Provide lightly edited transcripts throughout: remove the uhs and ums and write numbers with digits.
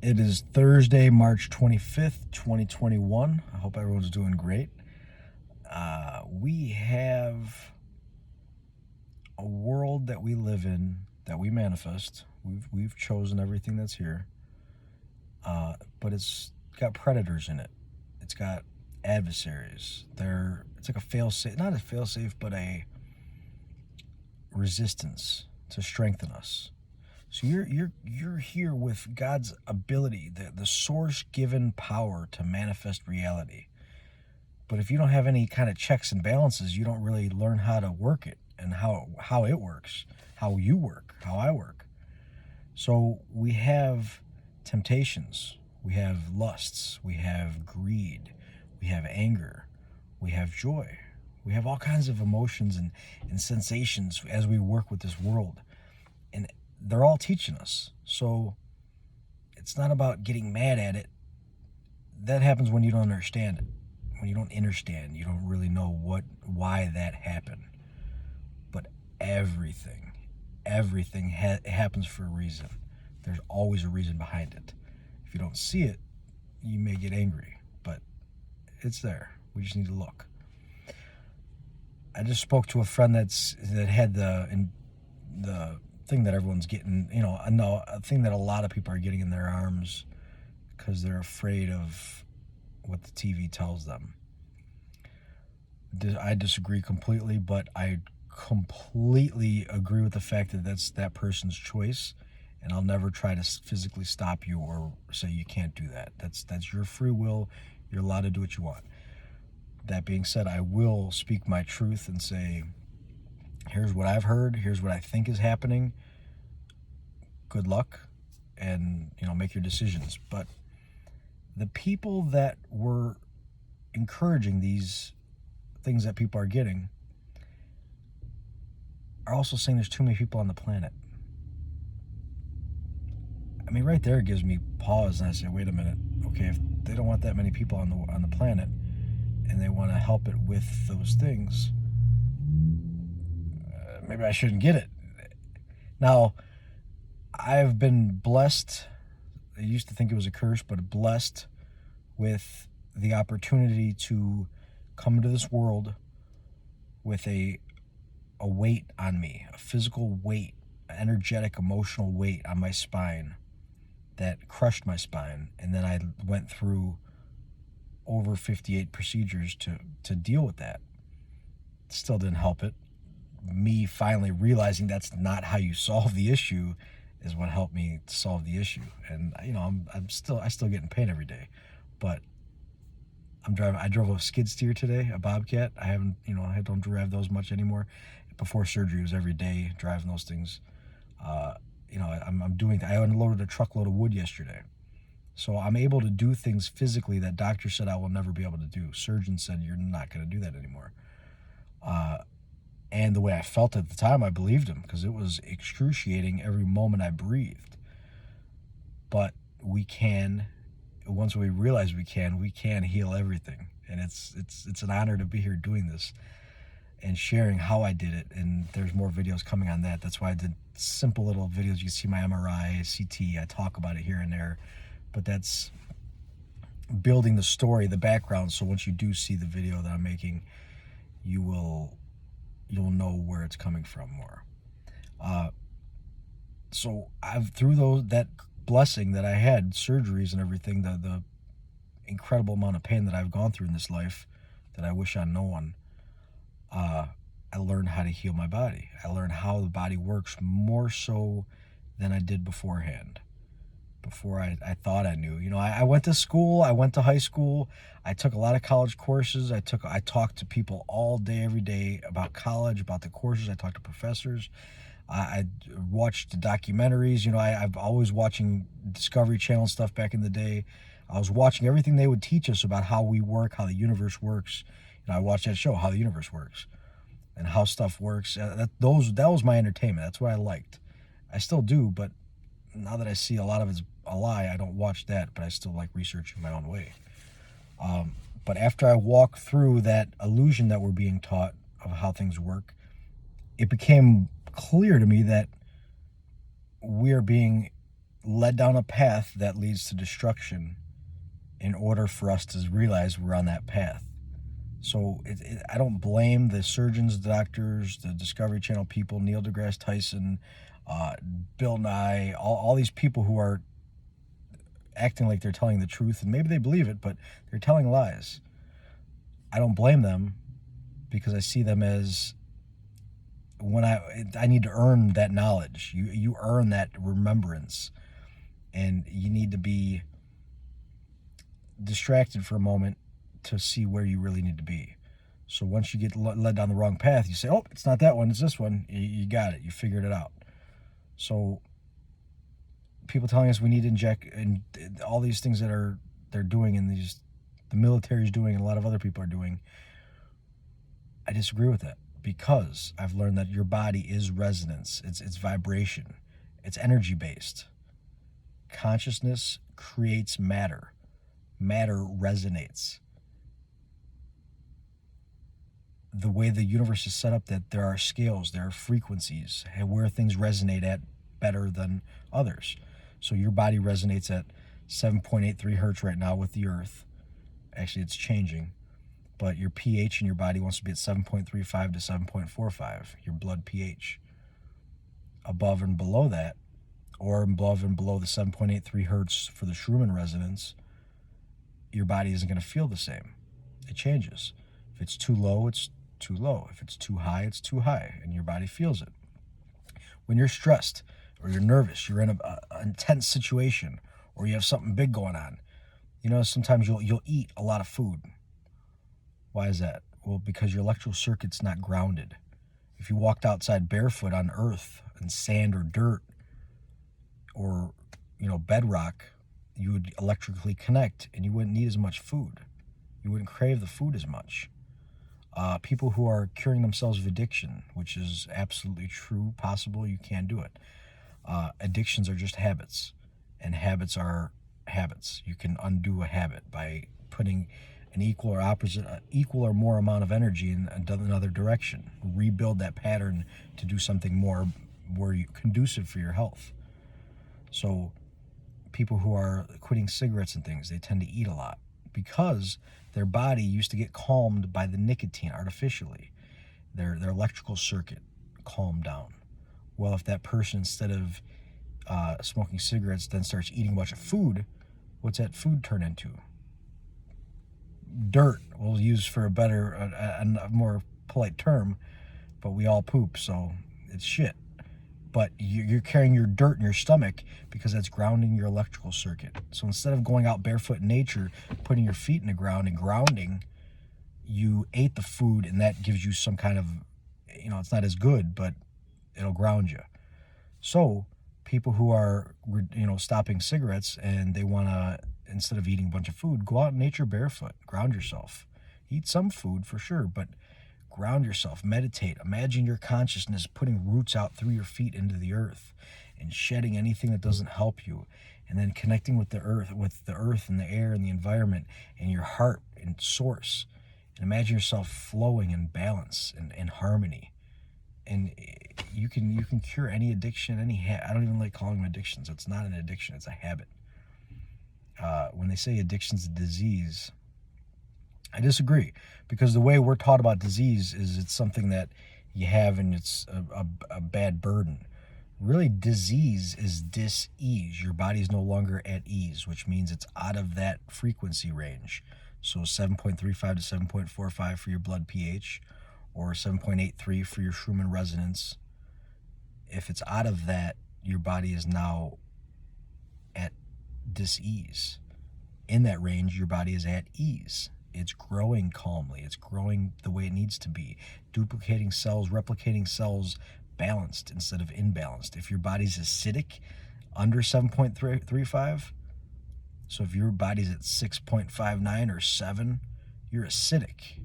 It is Thursday, March 25th, 2021. I hope everyone's doing great. We have a world that we live in that we manifest. We've chosen everything that's here, but it's got predators in it. It's got adversaries. It's like a fail safe, not a fail safe, but a resistance to strengthen us. So you're here with God's ability, the source given power to manifest reality. But if you don't have any kind of checks and balances, you don't really learn how to work it and how it works, how you work, how I work. So we have temptations, we have lusts, we have greed, we have anger, we have joy. We have all kinds of emotions and sensations as we work with this world. And they're all teaching us. So it's not about getting mad at it. That happens when you don't understand it. When you don't understand, you don't really know why that happened. But everything happens for a reason. There's always a reason behind it. If you don't see it, you may get angry, but it's there. We just need to look. I just spoke to a friend that had the thing that everyone's getting, a thing that a lot of people are getting in their arms because they're afraid of what the TV tells them. I disagree completely, but I completely agree with the fact that that's that person's choice, and I'll never try to physically stop you or say you can't do that. That's your free will. You're allowed to do what you want. That being said, I will speak my truth and say, here's what I've heard, here's what I think is happening. Good luck, and make your decisions. But the people that were encouraging these things that people are getting are also saying there's too many people on the planet. I mean, right there it gives me pause, and I say, wait a minute. Okay, if they don't want that many people on the planet, and they want to help it with those things, maybe I shouldn't get it. Now, I've been blessed. I used to think it was a curse, but blessed with the opportunity to come into this world with a weight on me, a physical weight, energetic, emotional weight on my spine that crushed my spine. And then I went through over 58 procedures to deal with that. Still didn't help it. Me finally realizing that's not how you solve the issue is what helped me solve the issue. And I still get in pain every day, but I drove a skid steer today, a Bobcat. I don't drive those much anymore. Before surgery, it was every day driving those things. I'm doing. I unloaded a truckload of wood yesterday, so I'm able to do things physically that doctors said I will never be able to do. Surgeons said you're not going to do that anymore. And the way I felt at the time, I believed him because it was excruciating every moment I breathed. But once we realize we can heal everything. And it's an honor to be here doing this and sharing how I did it. And there's more videos coming on that. That's why I did simple little videos. You can see my MRI, CT. I talk about it here and there. But that's building the story, the background. So once you do see the video that I'm making, you'll know where it's coming from more. So through that blessing that I had, surgeries and everything, the incredible amount of pain that I've gone through in this life that I wish on no one, I learned how to heal my body. I learned how the body works more so than I did beforehand. Before I thought I knew. I went to school, I went to high school, I took a lot of college courses, I talked to people all day, every day about college, about the courses, I talked to professors, I watched documentaries, I've always watching Discovery Channel stuff back in the day. I was watching everything they would teach us about how we work, how the universe works. I watched that show, How the Universe Works, and how stuff works. That was my entertainment. That's what I liked. I still do, but now that I see a lot of it's a lie, I don't watch that, but I still like researching my own way. But after I walked through that illusion that we're being taught of how things work, it became clear to me that we are being led down a path that leads to destruction in order for us to realize we're on that path. So I don't blame the surgeons, the doctors, the Discovery Channel people, Neil deGrasse Tyson, Bill Nye, all these people who are acting like they're telling the truth, and maybe they believe it, but they're telling lies. I don't blame them, because I see them as, when I need to earn that knowledge. You earn that remembrance, and you need to be distracted for a moment to see where you really need to be. So once you get led down the wrong path, you say, oh, it's not that one, it's this one. You got it. You figured it out. So people telling us we need to inject, and all these things that they're doing, and the military is doing, and a lot of other people are doing, I disagree with that, because I've learned that your body is resonance. It's vibration. It's energy based. Consciousness creates matter. Matter resonates. The way the universe is set up, that there are scales, there are frequencies, where things resonate at better than others. So your body resonates at 7.83 hertz right now with the earth. Actually, it's changing. But your pH in your body wants to be at 7.35 to 7.45, your blood pH. Above and below that, or above and below the 7.83 hertz for the Schumann resonance, your body isn't going to feel the same. It changes. If it's too low, it's too low. If it's too high, it's too high, and your body feels it. When you're stressed, or you're nervous, you're in an intense situation, or you have something big going on, sometimes you'll eat a lot of food. Why is that? Well, because your electrical circuit's not grounded. If you walked outside barefoot on earth and sand or dirt or, bedrock, you would electrically connect, and you wouldn't need as much food. You wouldn't crave the food as much. People who are curing themselves of addiction, which is absolutely true, possible, you can do it. Addictions are just habits, and habits are habits. You can undo a habit by putting an equal or more amount of energy in another direction. Rebuild that pattern to do something more conducive for your health. So people who are quitting cigarettes and things, they tend to eat a lot, because their body used to get calmed by the nicotine artificially. Their electrical circuit calmed down. Well, if that person, instead of smoking cigarettes, then starts eating a bunch of food, what's that food turn into? Dirt. We'll use for a better, a more polite term, but we all poop, so it's shit. But you're carrying your dirt in your stomach because that's grounding your electrical circuit. So instead of going out barefoot in nature, putting your feet in the ground and grounding, you ate the food, and that gives you some kind of, it's not as good, but it'll ground you. So people who are, stopping cigarettes, and they want to, instead of eating a bunch of food, go out in nature barefoot, ground yourself. Eat some food for sure, but ground yourself, meditate. Imagine your consciousness putting roots out through your feet into the earth and shedding anything that doesn't help you, and then connecting with the earth and the air and the environment and your heart and source. And imagine yourself flowing in balance and in harmony. And you can cure any addiction, I don't even like calling them addictions. It's not an addiction, it's a habit. When they say addiction's a disease, I disagree, because the way we're taught about disease is it's something that you have and it's a bad burden. Really, disease is dis-ease. Your body's no longer at ease, which means it's out of that frequency range. So 7.35 to 7.45 for your blood pH, or 7.83 for your Schumann resonance. If it's out of that, your body is now at dis-ease. In that range, your body is at ease. It's growing calmly. It's growing the way it needs to be. Duplicating cells, replicating cells, balanced instead of imbalanced. If your body's acidic, under 7.35, so if your body's at 6.59 or 7, you're acidic.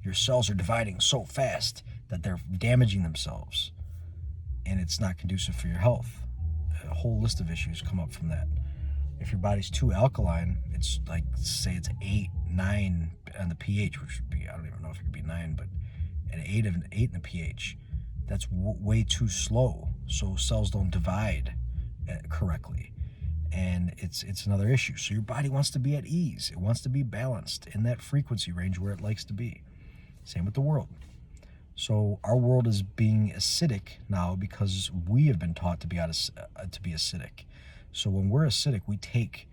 Your cells are dividing so fast that they're damaging themselves, and it's not conducive for your health. A whole list of issues come up from that. If your body's too alkaline, it's like, say it's 8, 9 on the pH, which would be, I don't even know if it could be 9, but at 8 in the pH, that's way too slow, so cells don't divide correctly. and it's another issue. So your body wants to be at ease. It wants to be balanced in that frequency range where it likes to be. Same with the world. So our world is being acidic now because we have been taught to be acidic. So when we're acidic, we take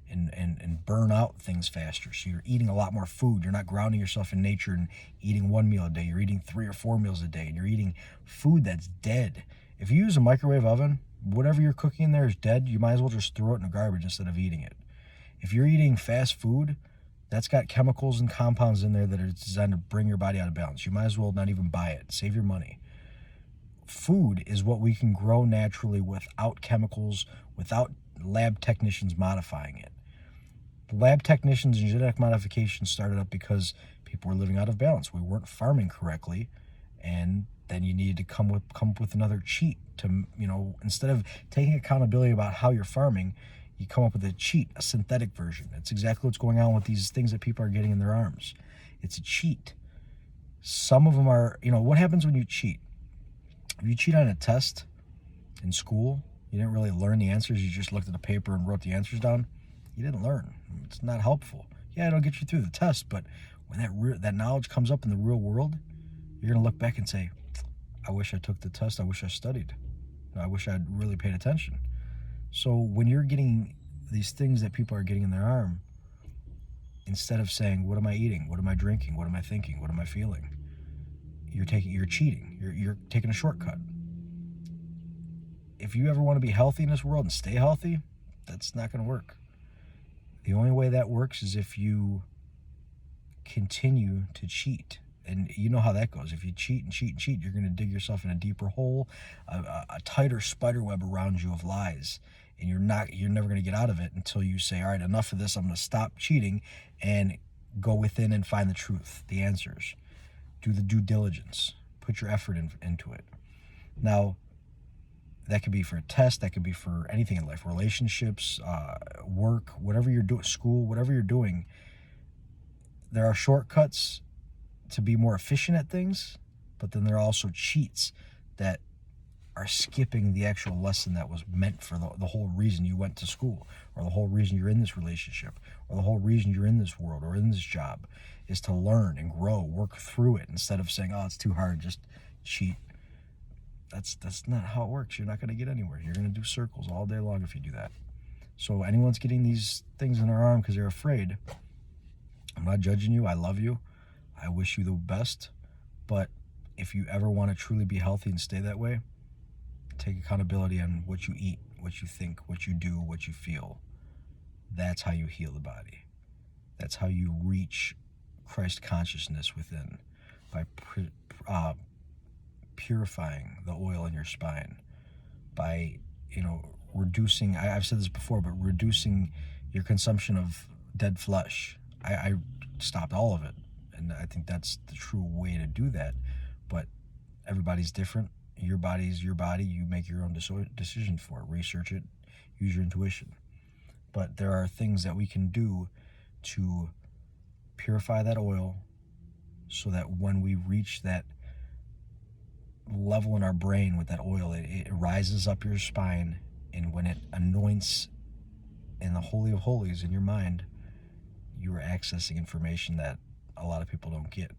and burn out things faster. So you're eating a lot more food. You're not grounding yourself in nature and eating 1 meal a day. You're eating 3 or 4 meals a day, and you're eating food that's dead. If you use a microwave oven, whatever you're cooking in there is dead. You might as well just throw it in the garbage instead of eating it. If you're eating fast food, that's got chemicals and compounds in there that are designed to bring your body out of balance. You might as well not even buy it. Save your money. Food is what we can grow naturally without chemicals, without lab technicians modifying it. Lab technicians and genetic modification started up because people were living out of balance. We weren't farming correctly, and then you needed to come up with another cheat to, instead of taking accountability about how you're farming, you come up with a cheat, a synthetic version. That's exactly what's going on with these things that people are getting in their arms. It's a cheat. Some of them are, what happens when you cheat? If you cheat on a test in school, you didn't really learn the answers, you just looked at the paper and wrote the answers down, you didn't learn. It's not helpful. Yeah, it'll get you through the test, but when that knowledge comes up in the real world, you're going to look back and say, I wish I took the test. I wish I studied. I wish I'd really paid attention. So when you're getting these things that people are getting in their arm, instead of saying, what am I eating? What am I drinking? What am I thinking? What am I feeling? You're cheating. You're taking a shortcut. If you ever want to be healthy in this world and stay healthy, that's not going to work. The only way that works is if you continue to cheat. And you know how that goes. If you cheat and cheat and cheat, you're going to dig yourself in a deeper hole, a tighter spider web around you of lies. And you're never going to get out of it until you say, all right, enough of this. I'm going to stop cheating and go within and find the truth, the answers. Do the due diligence. Put your effort into it. Now, that could be for a test. That could be for anything in life, relationships, work, whatever you're doing, school, whatever you're doing. There are shortcuts to be more efficient at things, but then there are also cheats that are skipping the actual lesson that was meant for the whole reason you went to school, or the whole reason you're in this relationship, or the whole reason you're in this world or in this job, is to learn and grow, work through it, instead of saying, oh, it's too hard, just cheat. That's not how it works. You're not going to get anywhere. You're going to do circles all day long if you do that. So anyone's getting these things in their arm because they're afraid, I'm not judging you. I love you. I wish you the best. But if you ever want to truly be healthy and stay that way, take accountability on what you eat, what you think, what you do, what you feel. That's how you heal the body. That's how you reach Christ consciousness within, by purifying the oil in your spine, by reducing, I've said this before, but reducing your consumption of dead flesh. I stopped all of it, and I think that's the true way to do that. But everybody's different. Your body's your body. You make your own decision for it. Research it. Use your intuition. But there are things that we can do to purify that oil so that when we reach that level in our brain with that oil, it rises up your spine, and when it anoints in the Holy of Holies in your mind, you are accessing information that a lot of people don't get,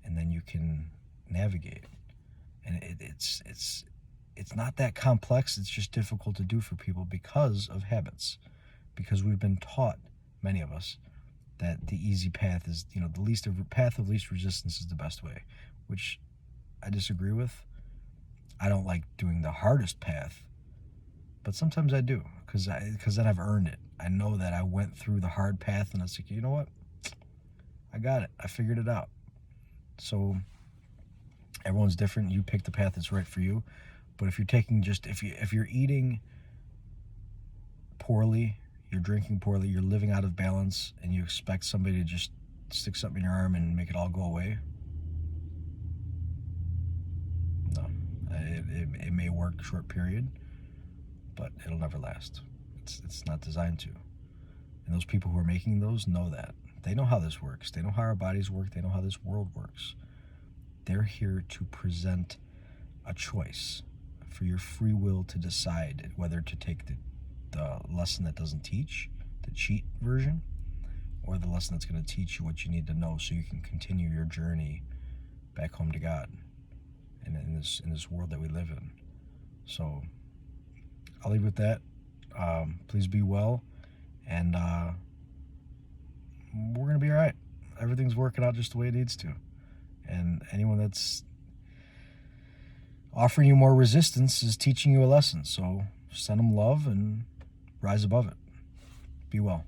and then you can navigate. And it's not that complex. It's just difficult to do for people because of habits, because we've been taught, many of us, that the easy path is, the path of least resistance is the best way, which I disagree with. I don't like doing the hardest path, but sometimes I do, because then I've earned it. I know that I went through the hard path, and I was like, you know what? I got it. I figured it out. So everyone's different. You pick the path that's right for you. But if you're taking if you're eating poorly, you're drinking poorly, you're living out of balance, and you expect somebody to just stick something in your arm and make it all go away, no. It may work a short period, but it'll never last. It's not designed to. And those people who are making those know that. They know how this works. They know how our bodies work. They know how this world works. They're here to present a choice for your free will to decide whether to take the the lesson that doesn't teach, the cheat version, or the lesson that's going to teach you what you need to know so you can continue your journey back home to God and in this world that we live in. So I'll leave with that. Please be well, and we're going to be all right. Everything's working out just the way it needs to. And anyone that's offering you more resistance is teaching you a lesson. So send them love and rise above it. Be well.